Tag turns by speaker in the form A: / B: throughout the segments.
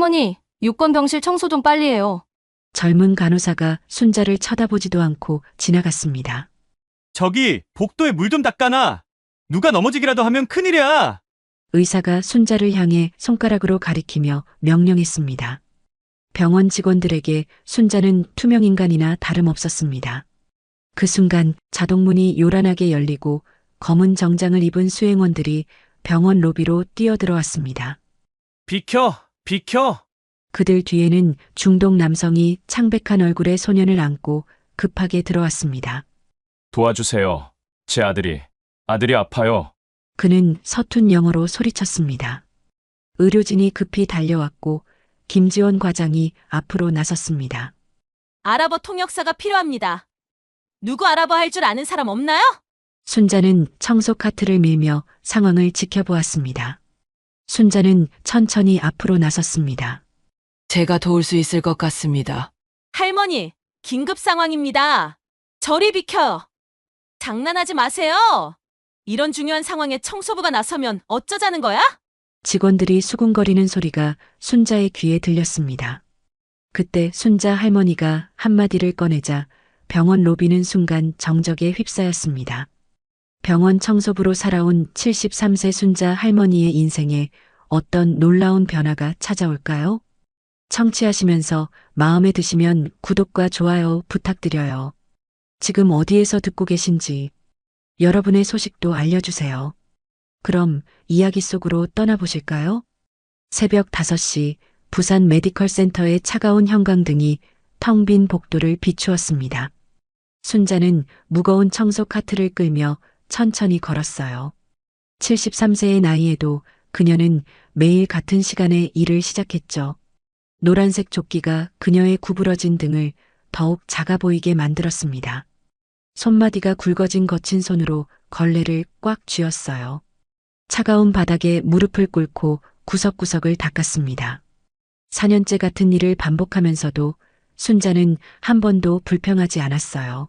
A: 할머니, 6번 병실 청소 좀 빨리 해요.
B: 젊은 간호사가 순자를 쳐다보지도 않고 지나갔습니다.
C: 저기 복도에 물 좀 닦아놔. 누가 넘어지기라도 하면 큰일이야.
B: 의사가 순자를 향해 손가락으로 가리키며 명령했습니다. 병원 직원들에게 순자는 투명인간이나 다름없었습니다. 그 순간 자동문이 요란하게 열리고 검은 정장을 입은 수행원들이 병원 로비로 뛰어들어왔습니다.
C: 비켜, 비켜.
B: 그들 뒤에는 중동 남성이 창백한 얼굴의 소년을 안고 급하게 들어왔습니다.
D: 도와주세요. 제 아들이 아파요.
B: 그는 서툰 영어로 소리쳤습니다. 의료진이 급히 달려왔고 김지원 과장이 앞으로 나섰습니다.
E: 아랍어 통역사가 필요합니다. 누구 아랍어 할 줄 아는 사람 없나요?
B: 순자는 청소 카트를 밀며 상황을 지켜보았습니다. 순자는 천천히 앞으로 나섰습니다.
F: 제가 도울 수 있을 것 같습니다.
E: 할머니, 긴급 상황입니다. 저리 비켜요. 장난하지 마세요. 이런 중요한 상황에 청소부가 나서면 어쩌자는 거야?
B: 직원들이 수군거리는 소리가 순자의 귀에 들렸습니다. 그때 순자 할머니가 한마디를 꺼내자 병원 로비는 순간 정적에 휩싸였습니다. 병원 청소부로 살아온 73세 순자 할머니의 인생에 어떤 놀라운 변화가 찾아올까요? 청취하시면서 마음에 드시면 구독과 좋아요 부탁드려요. 지금 어디에서 듣고 계신지 여러분의 소식도 알려주세요. 그럼 이야기 속으로 떠나보실까요? 새벽 5시 부산 메디컬 센터의 차가운 형광등이 텅 빈 복도를 비추었습니다. 순자는 무거운 청소 카트를 끌며 천천히 걸었어요. 73세의 나이에도 그녀는 매일 같은 시간에 일을 시작했죠. 노란색 조끼가 그녀의 구부러진 등을 더욱 작아 보이게 만들었습니다. 손마디가 굵어진 거친 손으로 걸레를 꽉 쥐었어요. 차가운 바닥에 무릎을 꿇고 구석구석을 닦았습니다. 4년째 같은 일을 반복하면서도 순자는 한 번도 불평하지 않았어요.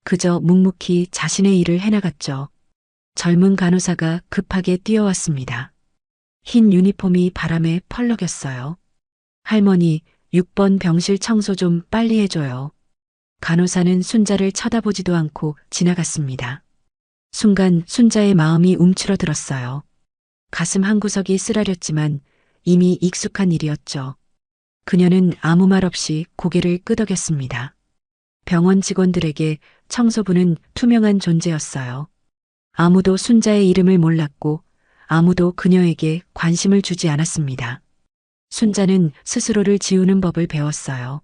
B: 그저 묵묵히 자신의 일을 해나갔죠. 젊은 간호사가 급하게 뛰어왔습니다. 흰 유니폼이 바람에 펄럭였어요. 할머니, 6번 병실 청소 좀 빨리 해줘요. 간호사는 순자를 쳐다보지도 않고 지나갔습니다. 순간 순자의 마음이 움츠러들었어요. 가슴 한구석이 쓰라렸지만 이미 익숙한 일이었죠. 그녀는 아무 말 없이 고개를 끄덕였습니다. 병원 직원들에게 청소부는 투명한 존재였어요. 아무도 순자의 이름을 몰랐고 아무도 그녀에게 관심을 주지 않았습니다. 순자는 스스로를 지우는 법을 배웠어요.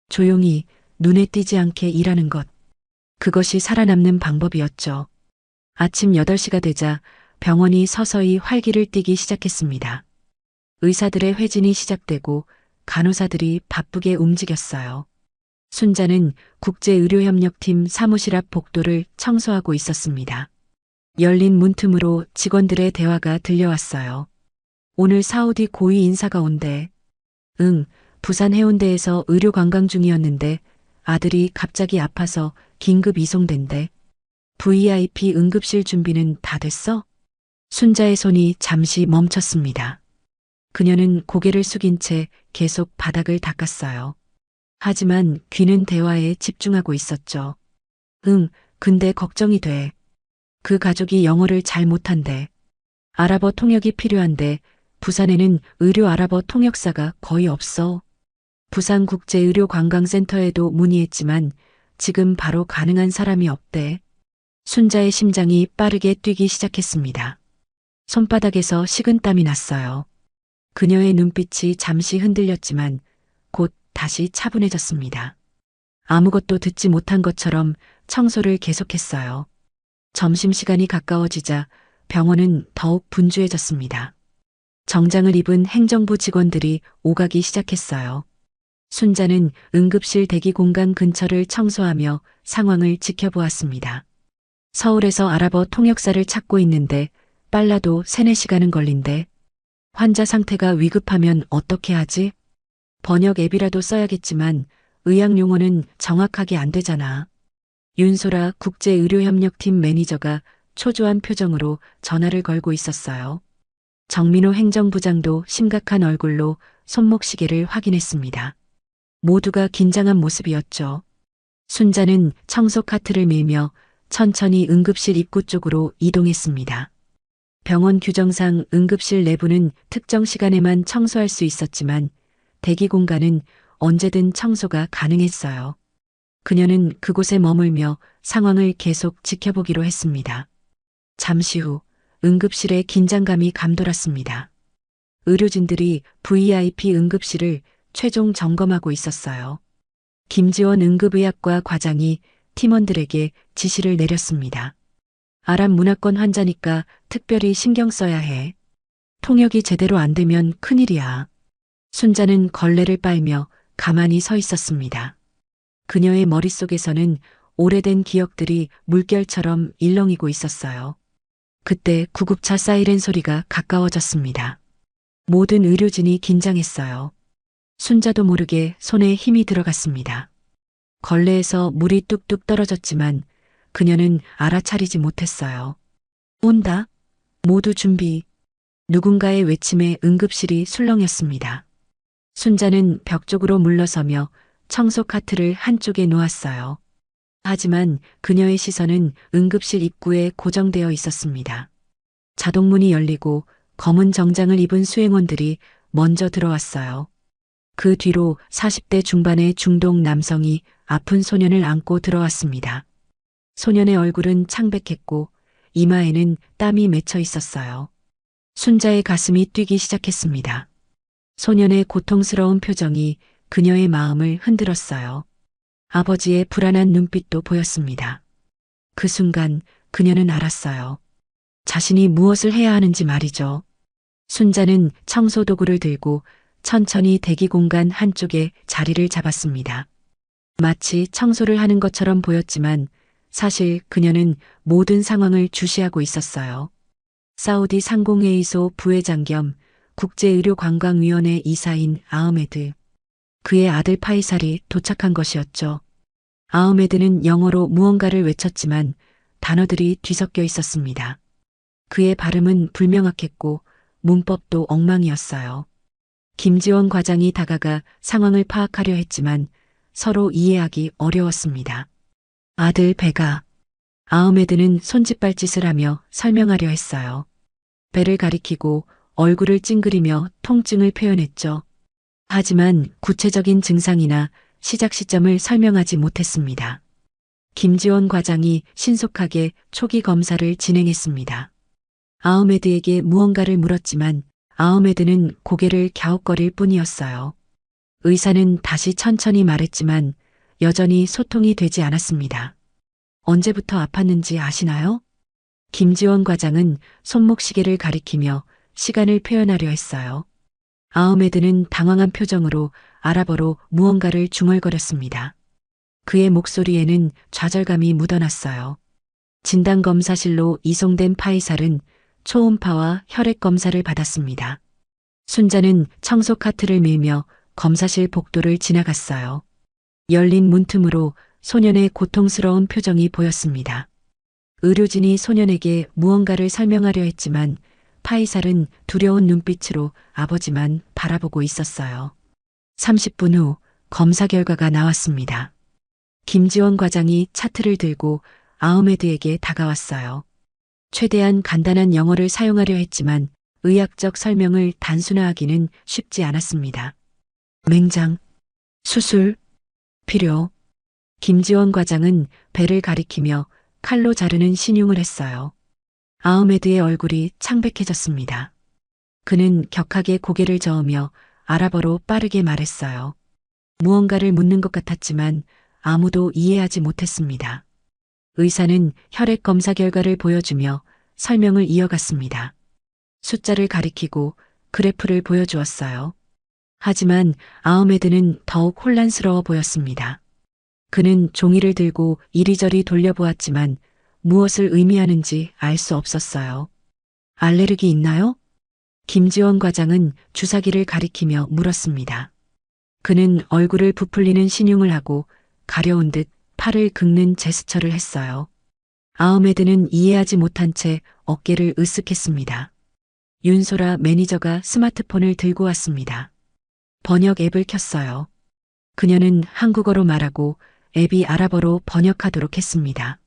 B: 조용히 눈에 띄지 않게 일하는 것. 그것이 살아남는 방법이었죠. 아침 8시가 되자 병원이 서서히 활기를 띠기 시작했습니다. 의사들의 회진이 시작되고 간호사들이 바쁘게 움직였어요. 순자는 국제의료협력팀 사무실 앞 복도를 청소하고 있었습니다. 열린 문틈으로 직원들의 대화가 들려왔어요. 오늘 사우디 고위 인사가 온대. 응, 부산 해운대에서 의료 관광 중이었는데 아들이 갑자기 아파서 긴급 이송된대. VIP 응급실 준비는 다 됐어? 순자의 손이 잠시 멈췄습니다. 그녀는 고개를 숙인 채 계속 바닥을 닦았어요. 하지만 귀는 대화에 집중하고 있었죠. 응, 근데 걱정이 돼. 그 가족이 영어를 잘 못한대. 아랍어 통역이 필요한데 부산에는 의료 아랍어 통역사가 거의 없어. 부산국제의료관광센터에도 문의했지만 지금 바로 가능한 사람이 없대. 순자의 심장이 빠르게 뛰기 시작했습니다. 손바닥에서 식은땀이 났어요. 그녀의 눈빛이 잠시 흔들렸지만 곧 다시 차분해졌습니다. 아무것도 듣지 못한 것처럼 청소를 계속했어요. 점심시간이 가까워지자 병원은 더욱 분주해졌습니다. 정장을 입은 행정부 직원들이 오가기 시작했어요. 순자는 응급실 대기 공간 근처를 청소하며 상황을 지켜보았습니다. 서울에서 아랍어 통역사를 찾고 있는데 빨라도 3-4시간은 걸린대. 환자 상태가 위급하면 어떻게 하지? 번역 앱이라도 써야겠지만 의학 용어는 정확하게 안 되잖아. 윤소라 국제의료협력팀 매니저가 초조한 표정으로 전화를 걸고 있었어요. 정민호 행정부장도 심각한 얼굴로 손목시계를 확인했습니다. 모두가 긴장한 모습이었죠. 순자는 청소 카트를 밀며 천천히 응급실 입구 쪽으로 이동했습니다. 병원 규정상 응급실 내부는 특정 시간에만 청소할 수 있었지만 대기 공간은 언제든 청소가 가능했어요. 그녀는 그곳에 머물며 상황을 계속 지켜보기로 했습니다. 잠시 후 응급실에 긴장감이 감돌았습니다. 의료진들이 VIP 응급실을 최종 점검하고 있었어요. 김지원 응급의학과 과장이 팀원들에게 지시를 내렸습니다. 아람 문화권 환자니까 특별히 신경 써야 해. 통역이 제대로 안 되면 큰일이야. 순자는 걸레를 빨며 가만히 서 있었습니다. 그녀의 머릿속에서는 오래된 기억들이 물결처럼 일렁이고 있었어요. 그때 구급차 사이렌 소리가 가까워졌습니다. 모든 의료진이 긴장했어요. 순자도 모르게 손에 힘이 들어갔습니다. 걸레에서 물이 뚝뚝 떨어졌지만 그녀는 알아차리지 못했어요. 온다. 모두 준비. 누군가의 외침에 응급실이 술렁였습니다. 순자는 벽 쪽으로 물러서며 청소 카트를 한쪽에 놓았어요. 하지만 그녀의 시선은 응급실 입구에 고정되어 있었습니다. 자동문이 열리고 검은 정장을 입은 수행원들이 먼저 들어왔어요. 그 뒤로 40대 중반의 중동 남성이 아픈 소년을 안고 들어왔습니다. 소년의 얼굴은 창백했고 이마에는 땀이 맺혀 있었어요. 순자의 가슴이 뛰기 시작했습니다. 소년의 고통스러운 표정이 그녀의 마음을 흔들었어요. 아버지의 불안한 눈빛도 보였습니다. 그 순간 그녀는 알았어요. 자신이 무엇을 해야 하는지 말이죠. 순자는 청소 도구를 들고 천천히 대기 공간 한쪽에 자리를 잡았습니다. 마치 청소를 하는 것처럼 보였지만 사실 그녀는 모든 상황을 주시하고 있었어요. 사우디 상공회의소 부회장 겸 국제의료관광위원회 이사인 아흐메드. 그의 아들 파이살이 도착한 것이었죠. 아흐메드는 영어로 무언가를 외쳤지만 단어들이 뒤섞여 있었습니다. 그의 발음은 불명확했고 문법도 엉망이었어요. 김지원 과장이 다가가 상황을 파악하려 했지만 서로 이해하기 어려웠습니다. 아들 배가. 아흐메드는 손짓발짓을 하며 설명하려 했어요. 배를 가리키고 얼굴을 찡그리며 통증을 표현했죠. 하지만 구체적인 증상이나 시작 시점을 설명하지 못했습니다. 김지원 과장이 신속하게 초기 검사를 진행했습니다. 아흐메드에게 무언가를 물었지만 아흐메드는 고개를 갸웃거릴 뿐이었어요. 의사는 다시 천천히 말했지만 여전히 소통이 되지 않았습니다. 언제부터 아팠는지 아시나요? 김지원 과장은 손목시계를 가리키며 시간을 표현하려 했어요. 아흐메드는 당황한 표정으로 아랍어로 무언가를 중얼거렸습니다. 그의 목소리에는 좌절감이 묻어났어요. 진단검사실로 이송된 파이살은 초음파와 혈액 검사를 받았습니다. 순자는 청소 카트를 밀며 검사실 복도를 지나갔어요. 열린 문틈으로 소년의 고통스러운 표정이 보였습니다. 의료진이 소년에게 무언가를 설명하려 했지만 파이살은 두려운 눈빛으로 아버지만 바라보고 있었어요. 30분 후 검사 결과가 나왔습니다. 김지원 과장이 차트를 들고 아흐메드에게 다가왔어요. 최대한 간단한 영어를 사용하려 했지만 의학적 설명을 단순화하기는 쉽지 않았습니다. 맹장, 수술, 필요. 김지원 과장은 배를 가리키며 칼로 자르는 신용을 했어요. 아흐메드의 얼굴이 창백해졌습니다. 그는 격하게 고개를 저으며 아랍어로 빠르게 말했어요. 무언가를 묻는 것 같았지만 아무도 이해하지 못했습니다. 의사는 혈액 검사 결과를 보여주며 설명을 이어갔습니다. 숫자를 가리키고 그래프를 보여주었어요. 하지만 아흐메드는 더욱 혼란스러워 보였습니다. 그는 종이를 들고 이리저리 돌려보았지만 무엇을 의미하는지 알 수 없었어요. 알레르기 있나요? 김지원 과장은 주사기를 가리키며 물었습니다. 그는 얼굴을 부풀리는 신용을 하고 가려운 듯 팔을 긁는 제스처를 했어요. 아흐메드는 이해하지 못한 채 어깨를 으쓱했습니다. 윤소라 매니저가 스마트폰을 들고 왔습니다. 번역 앱을 켰어요. 그녀는 한국어로 말하고 앱이 아랍어로 번역하도록 했습니다.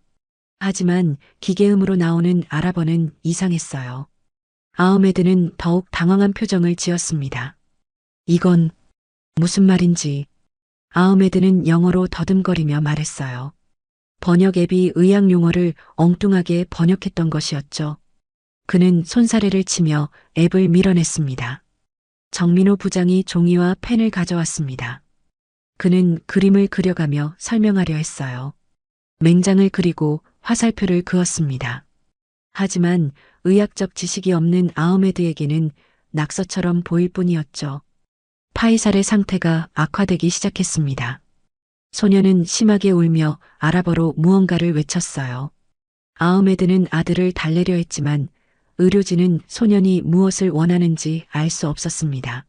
B: 하지만 기계음으로 나오는 아랍어는 이상했어요. 아흐메드는 더욱 당황한 표정을 지었습니다. 이건 무슨 말인지. 아흐메드는 영어로 더듬거리며 말했어요. 번역 앱이 의학 용어를 엉뚱하게 번역했던 것이었죠. 그는 손사래를 치며 앱을 밀어냈습니다. 정민호 부장이 종이와 펜을 가져왔습니다. 그는 그림을 그려가며 설명하려 했어요. 맹장을 그리고 화살표를 그었습니다. 하지만 의학적 지식이 없는 아흐메드에게는 낙서처럼 보일 뿐이었죠. 파이살의 상태가 악화되기 시작했습니다. 소녀는 심하게 울며 아랍어로 무언가를 외쳤어요. 아흐메드는 아들을 달래려 했지만 의료진은 소년이 무엇을 원하는지 알 수 없었습니다.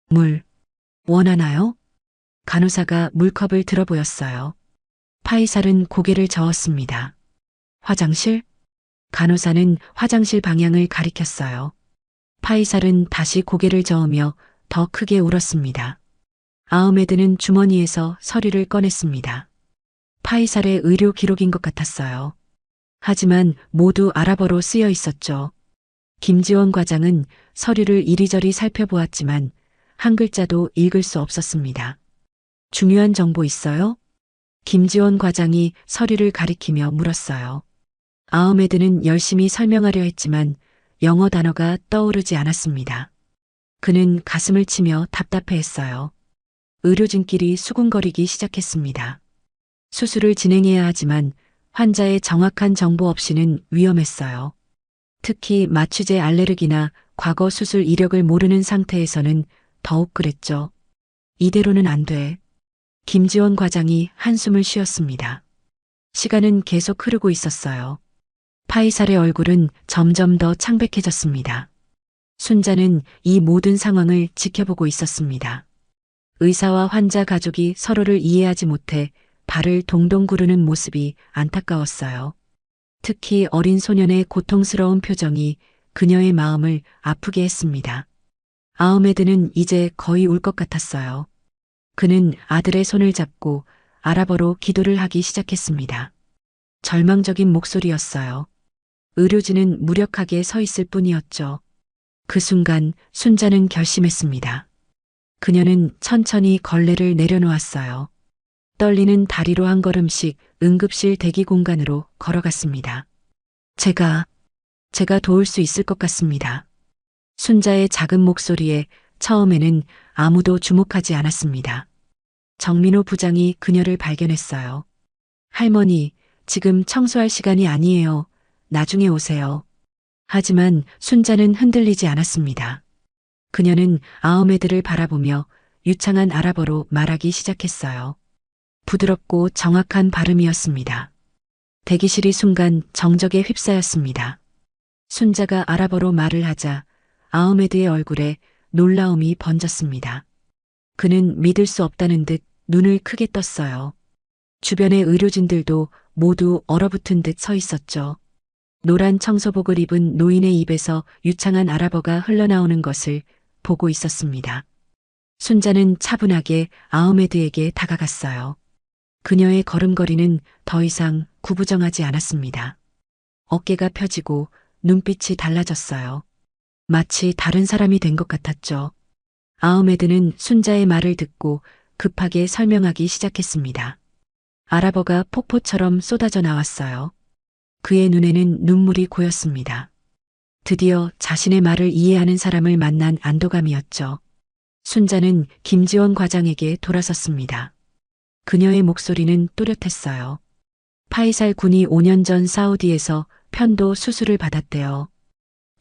B: 물, 원하나요? 간호사가 물컵을 들어 보였어요. 파이살은 고개를 저었습니다. 화장실? 간호사는 화장실 방향을 가리켰어요. 파이살은 다시 고개를 저으며 더 크게 울었습니다. 아흐메드는 주머니에서 서류를 꺼냈습니다. 파이살의 의료 기록인 것 같았어요. 하지만 모두 아랍어로 쓰여 있었죠. 김지원 과장은 서류를 이리저리 살펴보았지만 한 글자도 읽을 수 없었습니다. 중요한 정보 있어요? 김지원 과장이 서류를 가리키며 물었어요. 아흐메드는 열심히 설명하려 했지만 영어 단어가 떠오르지 않았습니다. 그는 가슴을 치며 답답해했어요. 의료진끼리 수군거리기 시작했습니다. 수술을 진행해야 하지만 환자의 정확한 정보 없이는 위험했어요. 특히 마취제 알레르기나 과거 수술 이력을 모르는 상태에서는 더욱 그랬죠. 이대로는 안 돼. 김지원 과장이 한숨을 쉬었습니다. 시간은 계속 흐르고 있었어요. 파이살의 얼굴은 점점 더 창백해졌습니다. 순자는 이 모든 상황을 지켜보고 있었습니다. 의사와 환자 가족이 서로를 이해하지 못해 발을 동동 구르는 모습이 안타까웠어요. 특히 어린 소년의 고통스러운 표정이 그녀의 마음을 아프게 했습니다. 아흐메드는 이제 거의 울 것 같았어요. 그는 아들의 손을 잡고 아랍어로 기도를 하기 시작했습니다. 절망적인 목소리였어요. 의료진은 무력하게 서 있을 뿐이었죠. 그 순간 순자는 결심했습니다. 그녀는 천천히 걸레를 내려놓았어요. 떨리는 다리로 한 걸음씩 응급실 대기 공간으로 걸어갔습니다. 제가 도울 수 있을 것 같습니다. 순자의 작은 목소리에 처음에는 아무도 주목하지 않았습니다. 정민호 부장이 그녀를 발견했어요. 할머니, 지금 청소할 시간이 아니에요. 나중에 오세요. 하지만 순자는 흔들리지 않았습니다. 그녀는 아흐메드를 바라보며 유창한 아랍어로 말하기 시작했어요. 부드럽고 정확한 발음이었습니다. 대기실이 순간 정적에 휩싸였습니다. 순자가 아랍어로 말을 하자 아흐메드의 얼굴에 놀라움이 번졌습니다. 그는 믿을 수 없다는 듯 눈을 크게 떴어요. 주변의 의료진들도 모두 얼어붙은 듯 서 있었죠. 노란 청소복을 입은 노인의 입에서 유창한 아랍어가 흘러나오는 것을 보고 있었습니다. 순자는 차분하게 아흐메드에게 다가갔어요. 그녀의 걸음걸이는 더 이상 구부정하지 않았습니다. 어깨가 펴지고 눈빛이 달라졌어요. 마치 다른 사람이 된 것 같았죠. 아흐메드는 순자의 말을 듣고 급하게 설명하기 시작했습니다. 아랍어가 폭포처럼 쏟아져 나왔어요. 그의 눈에는 눈물이 고였습니다. 드디어 자신의 말을 이해하는 사람을 만난 안도감이었죠. 순자는 김지원 과장에게 돌아섰습니다. 그녀의 목소리는 또렷했어요. 파이살 군이 5년 전 사우디에서 편도 수술을 받았대요.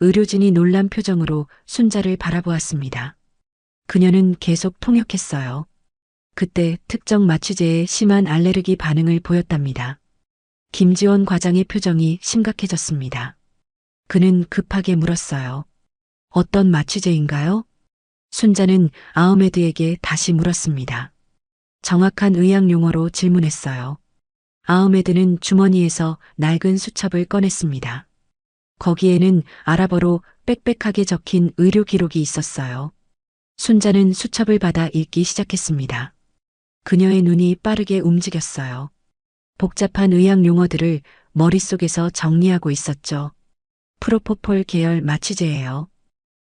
B: 의료진이 놀란 표정으로 순자를 바라보았습니다. 그녀는 계속 통역했어요. 그때 특정 마취제에 심한 알레르기 반응을 보였답니다. 김지원 과장의 표정이 심각해졌습니다. 그는 급하게 물었어요. 어떤 마취제인가요? 순자는 아흐메드에게 다시 물었습니다. 정확한 의학 용어로 질문했어요. 아흐메드는 주머니에서 낡은 수첩을 꺼냈습니다. 거기에는 아랍어로 빽빽하게 적힌 의료 기록이 있었어요. 순자는 수첩을 받아 읽기 시작했습니다. 그녀의 눈이 빠르게 움직였어요. 복잡한 의학 용어들을 머릿속에서 정리하고 있었죠. 프로포폴 계열 마취제예요.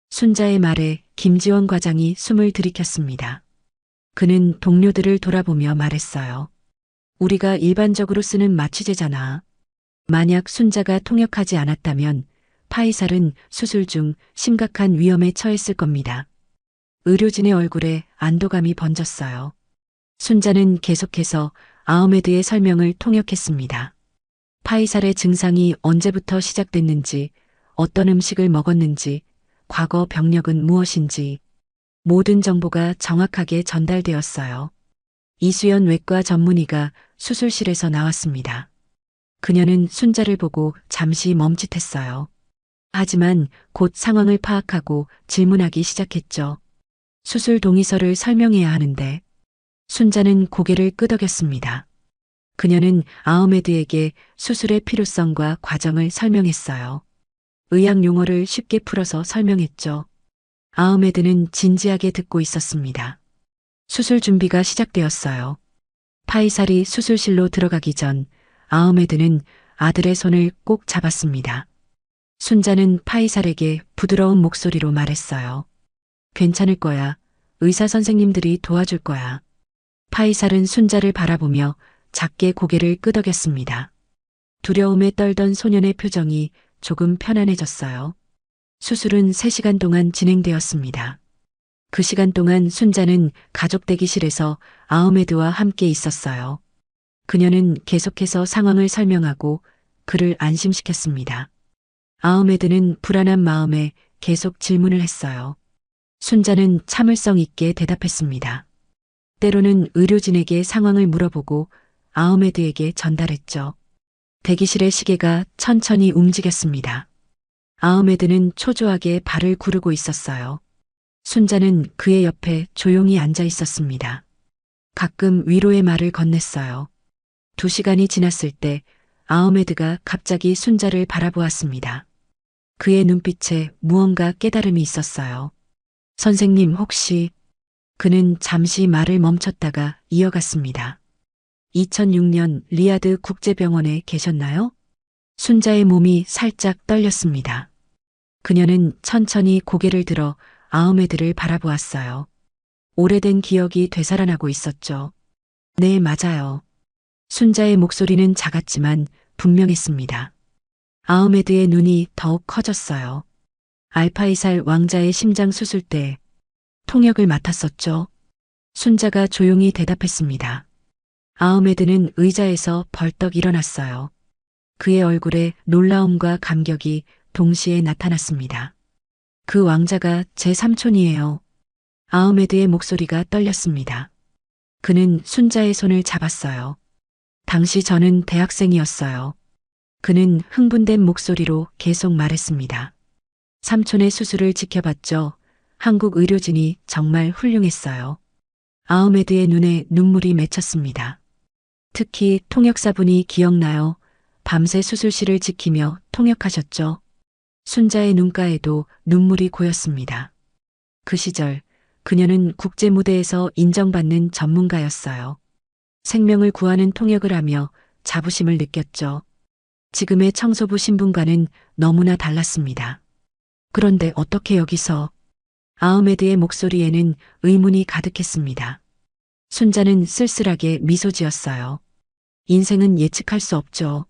B: 순자의 말에 김지원 과장이 숨을 들이켰습니다. 그는 동료들을 돌아보며 말했어요. 우리가 일반적으로 쓰는 마취제잖아. 만약 순자가 통역하지 않았다면 파이살은 수술 중 심각한 위험에 처했을 겁니다. 의료진의 얼굴에 안도감이 번졌어요. 순자는 계속해서 아흐메드의 설명을 통역했습니다. 파이살의 증상이 언제부터 시작됐는지, 어떤 음식을 먹었는지, 과거 병력은 무엇인지 모든 정보가 정확하게 전달되었어요. 이수연 외과 전문의가 수술실에서 나왔습니다. 그녀는 순자를 보고 잠시 멈칫했어요. 하지만 곧 상황을 파악하고 질문하기 시작했죠. 수술 동의서를 설명해야 하는데. 순자는 고개를 끄덕였습니다. 그녀는 아흐메드에게 수술의 필요성과 과정을 설명했어요. 의학 용어를 쉽게 풀어서 설명했죠. 아흐메드는 진지하게 듣고 있었습니다. 수술 준비가 시작되었어요. 파이살이 수술실로 들어가기 전 아흐메드는 아들의 손을 꼭 잡았습니다. 순자는 파이살에게 부드러운 목소리로 말했어요. 괜찮을 거야. 의사 선생님들이 도와줄 거야. 파이살은 순자를 바라보며 작게 고개를 끄덕였습니다. 두려움에 떨던 소년의 표정이 조금 편안해졌어요. 수술은 3시간 동안 진행되었습니다. 그 시간 동안 순자는 가족 대기실에서 아흐메드와 함께 있었어요. 그녀는 계속해서 상황을 설명하고 그를 안심시켰습니다. 아흐메드는 불안한 마음에 계속 질문을 했어요. 순자는 참을성 있게 대답했습니다. 때로는 의료진에게 상황을 물어보고 아흐메드에게 전달했죠. 대기실의 시계가 천천히 움직였습니다. 아흐메드는 초조하게 발을 구르고 있었어요. 순자는 그의 옆에 조용히 앉아 있었습니다. 가끔 위로의 말을 건넸어요. 2시간이 지났을 때 아흐메드가 갑자기 순자를 바라보았습니다. 그의 눈빛에 무언가 깨달음이 있었어요. 선생님 혹시... 그는 잠시 말을 멈췄다가 이어갔습니다. 2006년 리야드 국제병원에 계셨나요? 순자의 몸이 살짝 떨렸습니다. 그녀는 천천히 고개를 들어 아흐메드를 바라보았어요. 오래된 기억이 되살아나고 있었죠. 네, 맞아요. 순자의 목소리는 작았지만 분명했습니다. 아흐메드의 눈이 더욱 커졌어요. 알파이살 왕자의 심장 수술 때 통역을 맡았었죠. 순자가 조용히 대답했습니다. 아흐메드는 의자에서 벌떡 일어났어요. 그의 얼굴에 놀라움과 감격이 동시에 나타났습니다. 그 왕자가 제 삼촌이에요. 아흐메드의 목소리가 떨렸습니다. 그는 순자의 손을 잡았어요. 당시 저는 대학생이었어요. 그는 흥분된 목소리로 계속 말했습니다. 삼촌의 수술을 지켜봤죠. 한국 의료진이 정말 훌륭했어요. 아흐메드의 눈에 눈물이 맺혔습니다. 특히 통역사분이 기억나요? 밤새 수술실을 지키며 통역하셨죠. 순자의 눈가에도 눈물이 고였습니다. 그 시절 그녀는 국제 무대에서 인정받는 전문가였어요. 생명을 구하는 통역을 하며 자부심을 느꼈죠. 지금의 청소부 신분과는 너무나 달랐습니다. 그런데 어떻게 여기서... 아흐메드의 목소리에는 의문이 가득했습니다. 순자는 쓸쓸하게 미소 지었어요. 인생은 예측할 수 없죠.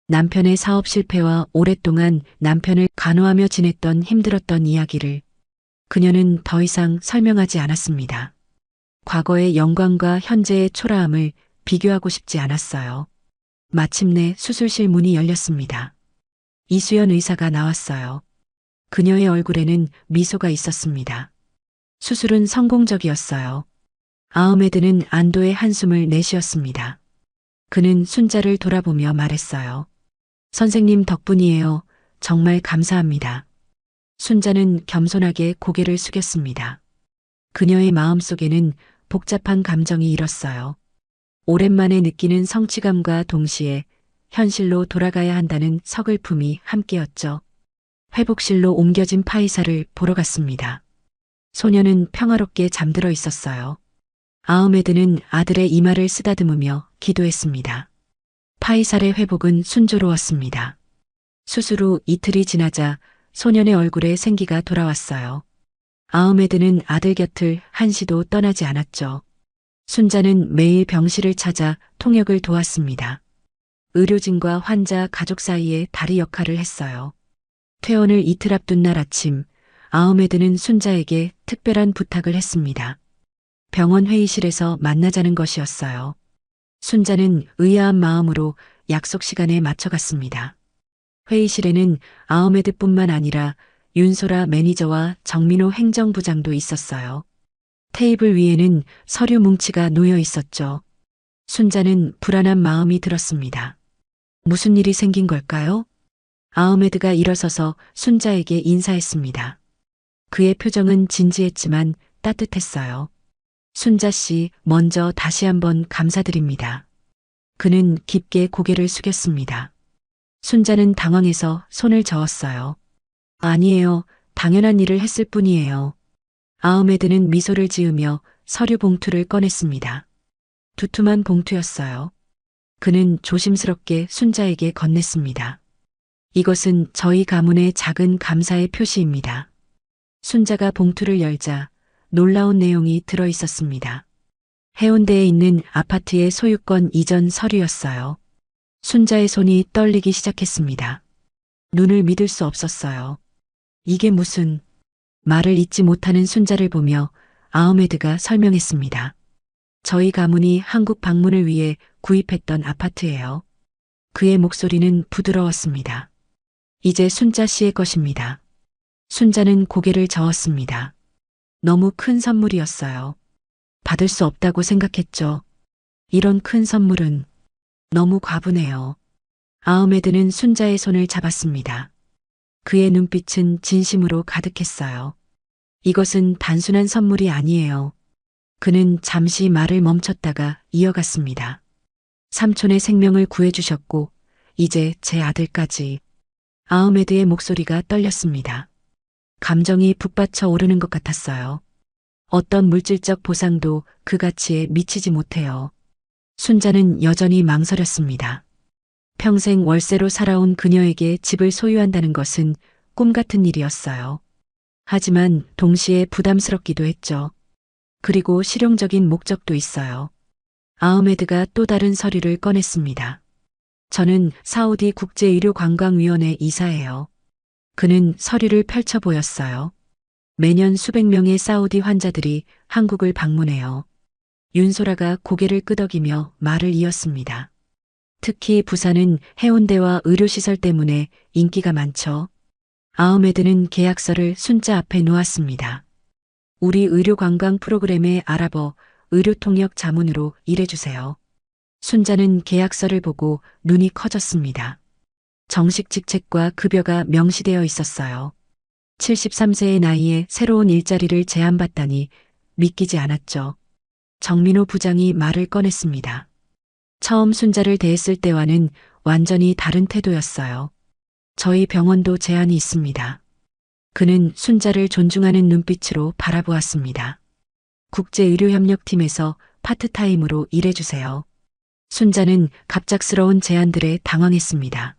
B: 남편의 사업 실패와 오랫동안 남편을 간호하며 지냈던 힘들었던 이야기를 그녀는 더 이상 설명하지 않았습니다. 과거의 영광과 현재의 초라함을 비교하고 싶지 않았어요. 마침내 수술실 문이 열렸습니다. 이수연 의사가 나왔어요. 그녀의 얼굴에는 미소가 있었습니다. 수술은 성공적이었어요. 아흐메드는 안도의 한숨을 내쉬었습니다. 그는 순자를 돌아보며 말했어요. 선생님 덕분이에요. 정말 감사합니다. 순자는 겸손하게 고개를 숙였습니다. 그녀의 마음속에는 복잡한 감정이 일었어요. 오랜만에 느끼는 성취감과 동시에 현실로 돌아가야 한다는 서글픔이 함께였죠. 회복실로 옮겨진 파이사를 보러 갔습니다. 소녀는 평화롭게 잠들어 있었어요. 아흐메드는 아들의 이마를 쓰다듬으며 기도했습니다. 파이살의 회복은 순조로웠습니다. 수술 후 이틀이 지나자 소년의 얼굴에 생기가 돌아왔어요. 아흐메드는 아들 곁을 한시도 떠나지 않았죠. 순자는 매일 병실을 찾아 통역을 도왔습니다. 의료진과 환자 가족 사이에 다리 역할을 했어요. 퇴원을 이틀 앞둔 날 아침, 아흐메드는 순자에게 특별한 부탁을 했습니다. 병원 회의실에서 만나자는 것이었어요. 순자는 의아한 마음으로 약속 시간에 맞춰갔습니다. 회의실에는 아흐메드뿐만 아니라 윤소라 매니저와 정민호 행정부장도 있었어요. 테이블 위에는 서류 뭉치가 놓여 있었죠. 순자는 불안한 마음이 들었습니다. 무슨 일이 생긴 걸까요? 아흐메드가 일어서서 순자에게 인사했습니다. 그의 표정은 진지했지만 따뜻했어요. 순자 씨, 먼저 다시 한번 감사드립니다. 그는 깊게 고개를 숙였습니다. 순자는 당황해서 손을 저었어요. 아니에요. 당연한 일을 했을 뿐이에요. 아흐메드는 미소를 지으며 서류 봉투를 꺼냈습니다. 두툼한 봉투였어요. 그는 조심스럽게 순자에게 건넸습니다. 이것은 저희 가문의 작은 감사의 표시입니다. 순자가 봉투를 열자 놀라운 내용이 들어 있었습니다. 해운대에 있는 아파트의 소유권 이전 서류였어요. 순자의 손이 떨리기 시작했습니다. 눈을 믿을 수 없었어요. 이게 무슨... 말을 잇지 못하는 순자를 보며 아흐메드가 설명했습니다. 저희 가문이 한국 방문을 위해 구입했던 아파트예요. 그의 목소리는 부드러웠습니다. 이제 순자 씨의 것입니다. 순자는 고개를 저었습니다. 너무 큰 선물이었어요. 받을 수 없다고 생각했죠. 이런 큰 선물은 너무 과분해요. 아흐메드는 순자의 손을 잡았습니다. 그의 눈빛은 진심으로 가득했어요. 이것은 단순한 선물이 아니에요. 그는 잠시 말을 멈췄다가 이어갔습니다. 삼촌의 생명을 구해주셨고 이제 제 아들까지. 아흐메드의 목소리가 떨렸습니다. 감정이 북받쳐 오르는 것 같았어요. 어떤 물질적 보상도 그 가치에 미치지 못해요. 순자는 여전히 망설였습니다. 평생 월세로 살아온 그녀에게 집을 소유한다는 것은 꿈 같은 일이었어요. 하지만 동시에 부담스럽기도 했죠. 그리고 실용적인 목적도 있어요. 아흐메드가 또 다른 서류를 꺼냈습니다. 저는 사우디 국제의료관광위원회 이사예요. 그는 서류를 펼쳐 보였어요. 매년 수백 명의 사우디 환자들이 한국을 방문해요. 윤소라가 고개를 끄덕이며 말을 이었습니다. 특히 부산은 해운대와 의료시설 때문에 인기가 많죠. 아흐메드는 계약서를 순자 앞에 놓았습니다. 우리 의료관광 프로그램의 아랍어 의료통역 자문으로 일해주세요. 순자는 계약서를 보고 눈이 커졌습니다. 정식 직책과 급여가 명시되어 있었어요. 73세의 나이에 새로운 일자리를 제안받다니 믿기지 않았죠. 정민호 부장이 말을 꺼냈습니다. 처음 순자를 대했을 때와는 완전히 다른 태도였어요. 저희 병원도 제안이 있습니다. 그는 순자를 존중하는 눈빛으로 바라보았습니다. 국제의료협력팀에서 파트타임으로 일해주세요. 순자는 갑작스러운 제안들에 당황했습니다.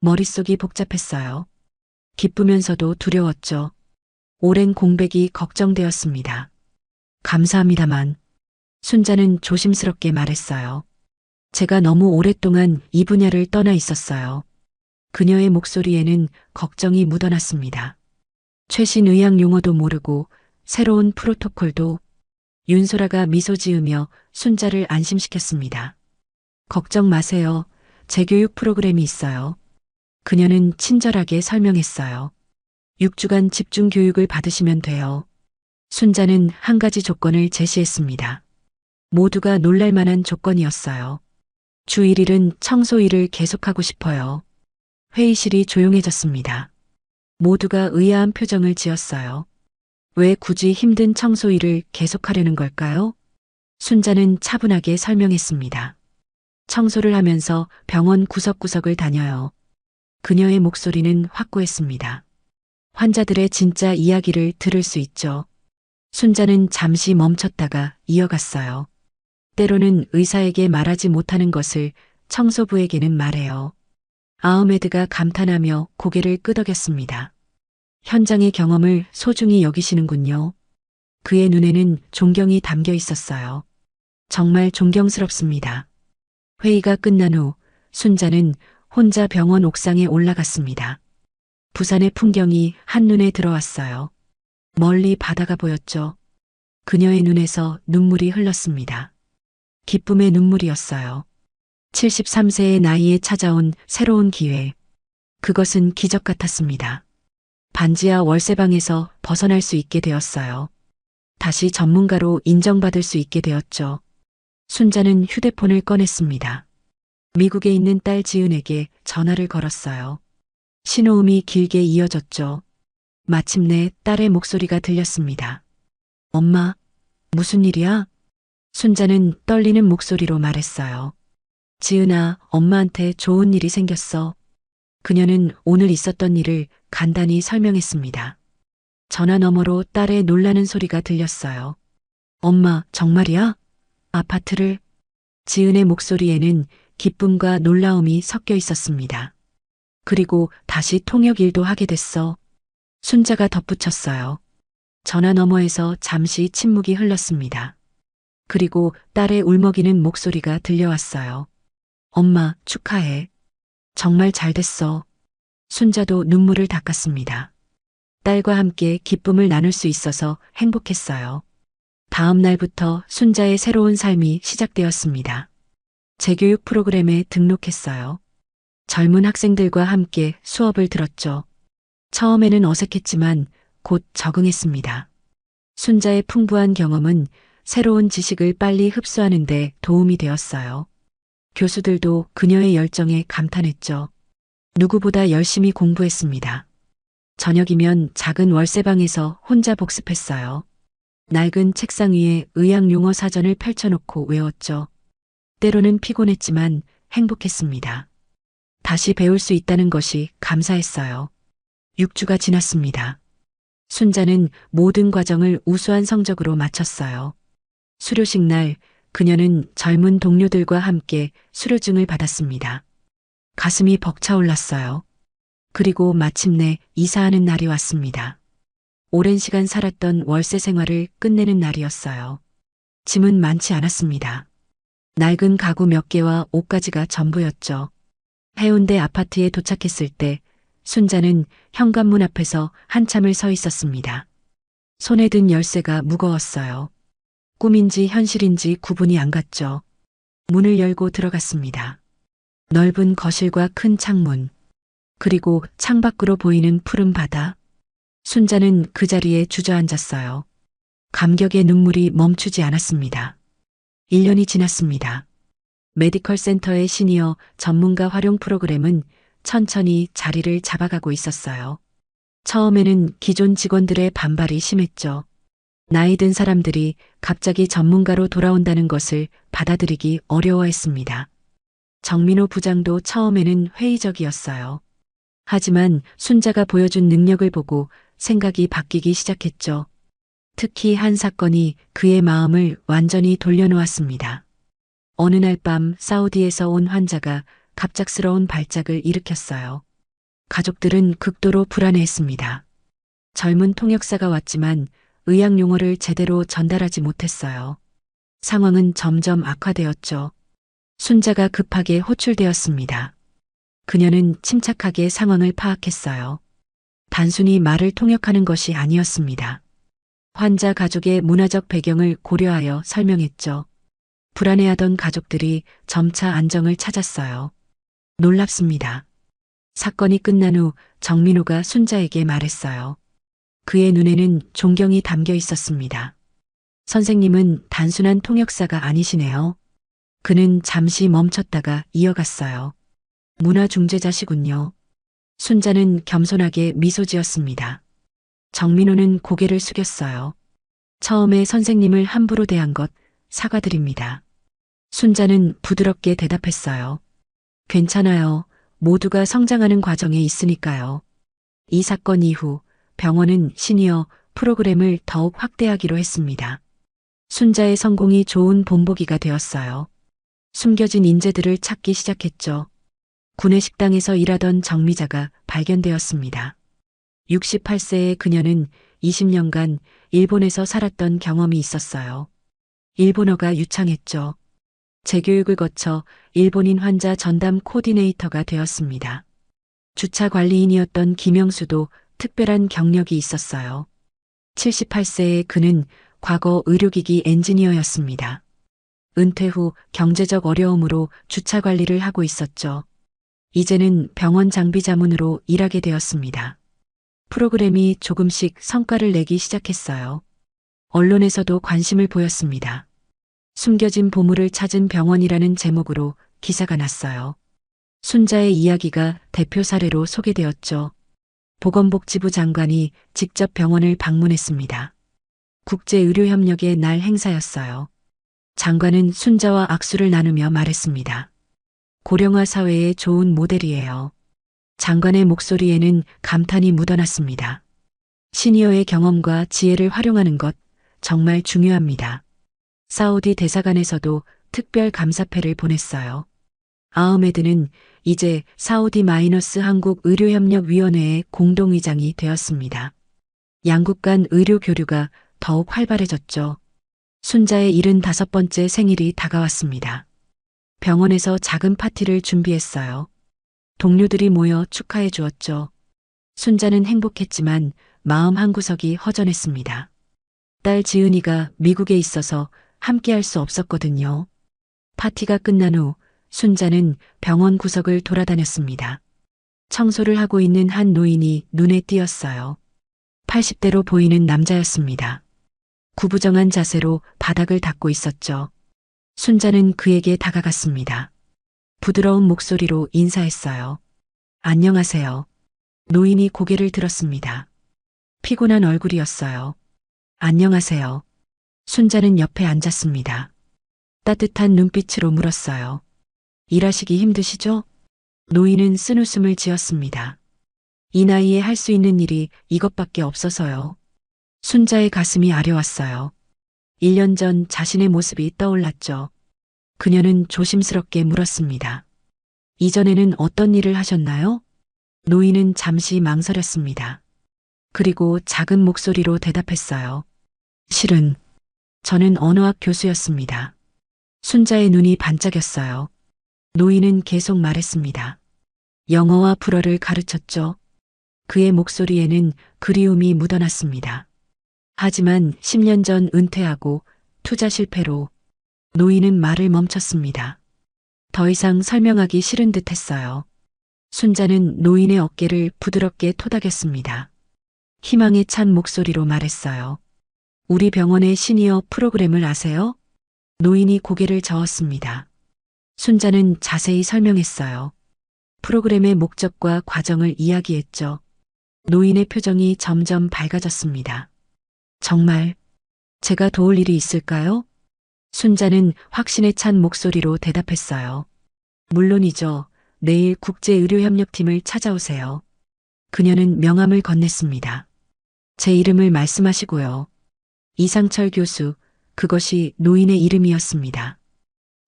B: 머릿속이 복잡했어요. 기쁘면서도 두려웠죠. 오랜 공백이 걱정되었습니다. 감사합니다만. 순자는 조심스럽게 말했어요. 제가 너무 오랫동안 이 분야를 떠나 있었어요. 그녀의 목소리에는 걱정이 묻어났습니다. 최신 의학 용어도 모르고 새로운 프로토콜도. 윤소라가 미소 지으며 순자를 안심시켰습니다. 걱정 마세요. 재교육 프로그램이 있어요. 그녀는 친절하게 설명했어요. 6주간 집중 교육을 받으시면 돼요. 순자는 한 가지 조건을 제시했습니다. 모두가 놀랄 만한 조건이었어요. 주 1일은 청소 일을 계속하고 싶어요. 회의실이 조용해졌습니다. 모두가 의아한 표정을 지었어요. 왜 굳이 힘든 청소 일을 계속하려는 걸까요? 순자는 차분하게 설명했습니다. 청소를 하면서 병원 구석구석을 다녀요. 그녀의 목소리는 확고했습니다. 환자들의 진짜 이야기를 들을 수 있죠. 순자는 잠시 멈췄다가 이어갔어요. 때로는 의사에게 말하지 못하는 것을 청소부에게는 말해요. 아흐메드가 감탄하며 고개를 끄덕였습니다. 현장의 경험을 소중히 여기시는군요. 그의 눈에는 존경이 담겨 있었어요. 정말 존경스럽습니다. 회의가 끝난 후 순자는 혼자 병원 옥상에 올라갔습니다. 부산의 풍경이 한눈에 들어왔어요. 멀리 바다가 보였죠. 그녀의 눈에서 눈물이 흘렀습니다. 기쁨의 눈물이었어요. 73세의 나이에 찾아온 새로운 기회. 그것은 기적 같았습니다. 반지하 월세방에서 벗어날 수 있게 되었어요. 다시 전문가로 인정받을 수 있게 되었죠. 순자는 휴대폰을 꺼냈습니다. 미국에 있는 딸 지은에게 전화를 걸었어요. 신호음이 길게 이어졌죠. 마침내 딸의 목소리가 들렸습니다. 엄마, 무슨 일이야? 순자는 떨리는 목소리로 말했어요. 지은아, 엄마한테 좋은 일이 생겼어. 그녀는 오늘 있었던 일을 간단히 설명했습니다. 전화 너머로 딸의 놀라는 소리가 들렸어요. 엄마, 정말이야? 아파트를? 지은의 목소리에는 기쁨과 놀라움이 섞여 있었습니다. 그리고 다시 통역 일도 하게 됐어. 순자가 덧붙였어요. 전화 너머에서 잠시 침묵이 흘렀습니다. 그리고 딸의 울먹이는 목소리가 들려왔어요. 엄마, 축하해. 정말 잘 됐어. 순자도 눈물을 닦았습니다. 딸과 함께 기쁨을 나눌 수 있어서 행복했어요. 다음 날부터 순자의 새로운 삶이 시작되었습니다. 재교육 프로그램에 등록했어요. 젊은 학생들과 함께 수업을 들었죠. 처음에는 어색했지만 곧 적응했습니다. 순자의 풍부한 경험은 새로운 지식을 빨리 흡수하는 데 도움이 되었어요. 교수들도 그녀의 열정에 감탄했죠. 누구보다 열심히 공부했습니다. 저녁이면 작은 월세방에서 혼자 복습했어요. 낡은 책상 위에 의학 용어 사전을 펼쳐놓고 외웠죠. 때로는 피곤했지만 행복했습니다. 다시 배울 수 있다는 것이 감사했어요. 6주가 지났습니다. 순자는 모든 과정을 우수한 성적으로 마쳤어요. 수료식 날 그녀는 젊은 동료들과 함께 수료증을 받았습니다. 가슴이 벅차올랐어요. 그리고 마침내 이사하는 날이 왔습니다. 오랜 시간 살았던 월세 생활을 끝내는 날이었어요. 짐은 많지 않았습니다. 낡은 가구 몇 개와 옷가지가 전부였죠. 해운대 아파트에 도착했을 때 순자는 현관문 앞에서 한참을 서 있었습니다. 손에 든 열쇠가 무거웠어요. 꿈인지 현실인지 구분이 안 갔죠. 문을 열고 들어갔습니다. 넓은 거실과 큰 창문, 그리고 창밖으로 보이는 푸른 바다. 순자는 그 자리에 주저앉았어요. 감격의 눈물이 멈추지 않았습니다. 1년이 지났습니다. 메디컬 센터의 시니어 전문가 활용 프로그램은 천천히 자리를 잡아가고 있었어요. 처음에는 기존 직원들의 반발이 심했죠. 나이 든 사람들이 갑자기 전문가로 돌아온다는 것을 받아들이기 어려워했습니다. 정민호 부장도 처음에는 회의적이었어요. 하지만 순자가 보여준 능력을 보고 생각이 바뀌기 시작했죠. 특히 한 사건이 그의 마음을 완전히 돌려놓았습니다. 어느 날 밤 사우디에서 온 환자가 갑작스러운 발작을 일으켰어요. 가족들은 극도로 불안해했습니다. 젊은 통역사가 왔지만 의학 용어를 제대로 전달하지 못했어요. 상황은 점점 악화되었죠. 순자가 급하게 호출되었습니다. 그녀는 침착하게 상황을 파악했어요. 단순히 말을 통역하는 것이 아니었습니다. 환자 가족의 문화적 배경을 고려하여 설명했죠. 불안해하던 가족들이 점차 안정을 찾았어요. 놀랍습니다. 사건이 끝난 후 정민호가 순자에게 말했어요. 그의 눈에는 존경이 담겨 있었습니다. 선생님은 단순한 통역사가 아니시네요. 그는 잠시 멈췄다가 이어갔어요. 문화 중재자시군요. 순자는 겸손하게 미소 지었습니다. 정민호는 고개를 숙였어요. 처음에 선생님을 함부로 대한 것 사과드립니다. 순자는 부드럽게 대답했어요. 괜찮아요. 모두가 성장하는 과정에 있으니까요. 이 사건 이후 병원은 시니어 프로그램을 더욱 확대하기로 했습니다. 순자의 성공이 좋은 본보기가 되었어요. 숨겨진 인재들을 찾기 시작했죠. 구내 식당에서 일하던 정미자가 발견되었습니다. 68세의 그녀는 20년간 일본에서 살았던 경험이 있었어요. 일본어가 유창했죠. 재교육을 거쳐 일본인 환자 전담 코디네이터가 되었습니다. 주차 관리인이었던 김영수도 특별한 경력이 있었어요. 78세의 그는 과거 의료기기 엔지니어였습니다. 은퇴 후 경제적 어려움으로 주차 관리를 하고 있었죠. 이제는 병원 장비 자문으로 일하게 되었습니다. 프로그램이 조금씩 성과를 내기 시작했어요. 언론에서도 관심을 보였습니다. 숨겨진 보물을 찾은 병원이라는 제목으로 기사가 났어요. 순자의 이야기가 대표 사례로 소개되었죠. 보건복지부 장관이 직접 병원을 방문했습니다. 국제의료협력의 날 행사였어요. 장관은 순자와 악수를 나누며 말했습니다. 고령화 사회의 좋은 모델이에요. 장관의 목소리에는 감탄이 묻어났습니다. 시니어의 경험과 지혜를 활용하는 것 정말 중요합니다. 사우디 대사관에서도 특별 감사패를 보냈어요. 아흐메드는 이제 사우디-한국 의료협력위원회의 공동의장이 되었습니다. 양국 간 의료 교류가 더욱 활발해졌죠. 순자의 75번째 생일이 다가왔습니다. 병원에서 작은 파티를 준비했어요. 동료들이 모여 축하해 주었죠. 순자는 행복했지만 마음 한구석이 허전했습니다. 딸 지은이가 미국에 있어서 함께할 수 없었거든요. 파티가 끝난 후 순자는 병원 구석을 돌아다녔습니다. 청소를 하고 있는 한 노인이 눈에 띄었어요. 80대로 보이는 남자였습니다. 구부정한 자세로 바닥을 닦고 있었죠. 순자는 그에게 다가갔습니다. 부드러운 목소리로 인사했어요. 안녕하세요. 노인이 고개를 들었습니다. 피곤한 얼굴이었어요. 안녕하세요. 순자는 옆에 앉았습니다. 따뜻한 눈빛으로 물었어요. 일하시기 힘드시죠? 노인은 쓴웃음을 지었습니다. 이 나이에 할 수 있는 일이 이것밖에 없어서요. 순자의 가슴이 아려왔어요. 1년 전 자신의 모습이 떠올랐죠. 그녀는 조심스럽게 물었습니다. 이전에는 어떤 일을 하셨나요? 노인은 잠시 망설였습니다. 그리고 작은 목소리로 대답했어요. 실은 저는 언어학 교수였습니다. 순자의 눈이 반짝였어요. 노인은 계속 말했습니다. 영어와 불어를 가르쳤죠. 그의 목소리에는 그리움이 묻어났습니다. 하지만 10년 전 은퇴하고 투자 실패로 노인은 말을 멈췄습니다. 더 이상 설명하기 싫은 듯 했어요. 순자는 노인의 어깨를 부드럽게 토닥였습니다. 희망에 찬 목소리로 말했어요. 우리 병원의 시니어 프로그램을 아세요? 노인이 고개를 저었습니다. 순자는 자세히 설명했어요. 프로그램의 목적과 과정을 이야기했죠. 노인의 표정이 점점 밝아졌습니다. 정말 제가 도울 일이 있을까요? 순자는 확신에 찬 목소리로 대답했어요. 물론이죠. 내일 국제의료협력팀을 찾아오세요. 그녀는 명함을 건넸습니다. 제 이름을 말씀하시고요. 이상철 교수, 그것이 노인의 이름이었습니다.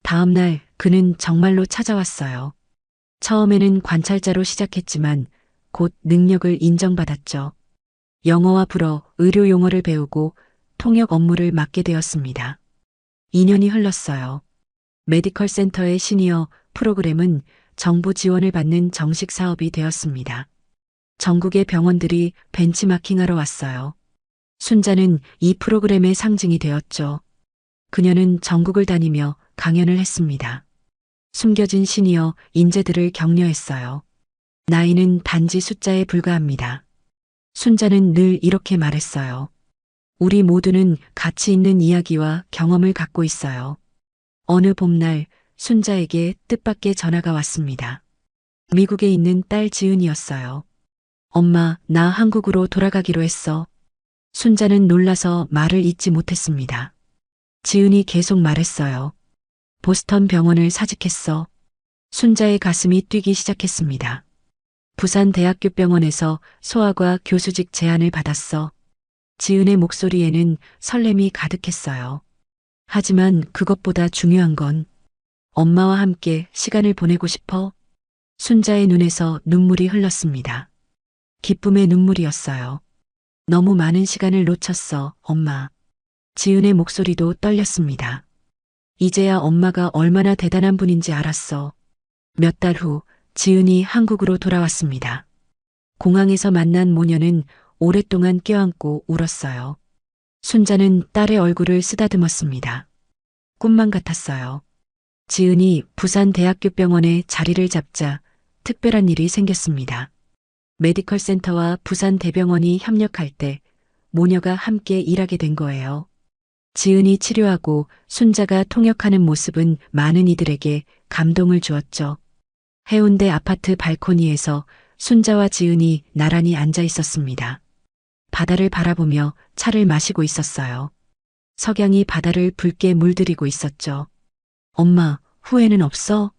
B: 다음 날 그는 정말로 찾아왔어요. 처음에는 관찰자로 시작했지만 곧 능력을 인정받았죠. 영어와 불어, 의료 용어를 배우고 통역 업무를 맡게 되었습니다. 2년이 흘렀어요. 메디컬 센터의 시니어 프로그램은 정부 지원을 받는 정식 사업이 되었습니다. 전국의 병원들이 벤치마킹하러 왔어요. 순자는 이 프로그램의 상징이 되었죠. 그녀는 전국을 다니며 강연을 했습니다. 숨겨진 시니어 인재들을 격려했어요. 나이는 단지 숫자에 불과합니다. 순자는 늘 이렇게 말했어요. 우리 모두는 가치 있는 이야기와 경험을 갖고 있어요. 어느 봄날 순자에게 뜻밖의 전화가 왔습니다. 미국에 있는 딸 지은이었어요. 엄마, 나 한국으로 돌아가기로 했어. 순자는 놀라서 말을 잇지 못했습니다. 지은이 계속 말했어요. 보스턴 병원을 사직했어. 순자의 가슴이 뛰기 시작했습니다. 부산 대학교 병원에서 소아과 교수직 제안을 받았어. 지은의 목소리에는 설렘이 가득했어요. 하지만 그것보다 중요한 건 엄마와 함께 시간을 보내고 싶어. 순자의 눈에서 눈물이 흘렀습니다. 기쁨의 눈물이었어요. 너무 많은 시간을 놓쳤어, 엄마. 지은의 목소리도 떨렸습니다. 이제야 엄마가 얼마나 대단한 분인지 알았어. 몇 달 후 지은이 한국으로 돌아왔습니다. 공항에서 만난 모녀는 오랫동안 껴안고 울었어요. 순자는 딸의 얼굴을 쓰다듬었습니다. 꿈만 같았어요. 지은이 부산대학교 병원에 자리를 잡자 특별한 일이 생겼습니다. 메디컬 센터와 부산대병원이 협력할 때 모녀가 함께 일하게 된 거예요. 지은이 치료하고 순자가 통역하는 모습은 많은 이들에게 감동을 주었죠. 해운대 아파트 발코니에서 순자와 지은이 나란히 앉아 있었습니다. 바다를 바라보며 차를 마시고 있었어요. 석양이 바다를 붉게 물들이고 있었죠. 엄마, 후회는 없어?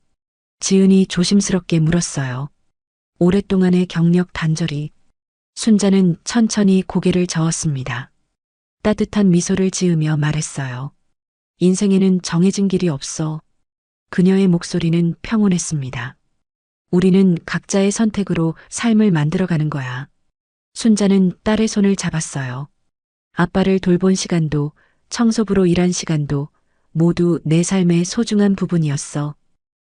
B: 지은이 조심스럽게 물었어요. 오랫동안의 경력 단절이. 순자는 천천히 고개를 저었습니다. 따뜻한 미소를 지으며 말했어요. 인생에는 정해진 길이 없어. 그녀의 목소리는 평온했습니다. 우리는 각자의 선택으로 삶을 만들어가는 거야. 순자는 딸의 손을 잡았어요. 아빠를 돌본 시간도, 청소부로 일한 시간도 모두 내 삶의 소중한 부분이었어.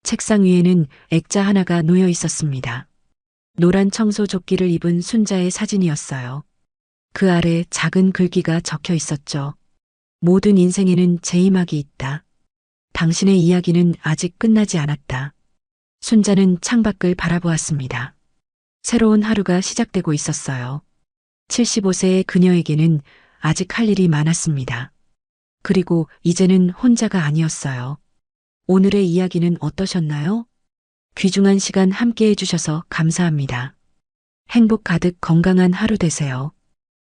B: 책상 위에는 액자 하나가 놓여 있었습니다. 노란 청소 조끼를 입은 순자의 사진이었어요. 그 아래 작은 글귀가 적혀 있었죠. 모든 인생에는 제이막이 있다. 당신의 이야기는 아직 끝나지 않았다. 순자는 창밖을 바라보았습니다. 새로운 하루가 시작되고 있었어요. 75세의 그녀에게는 아직 할 일이 많았습니다. 그리고 이제는 혼자가 아니었어요. 오늘의 이야기는 어떠셨나요? 귀중한 시간 함께 해주셔서 감사합니다. 행복 가득 건강한 하루 되세요.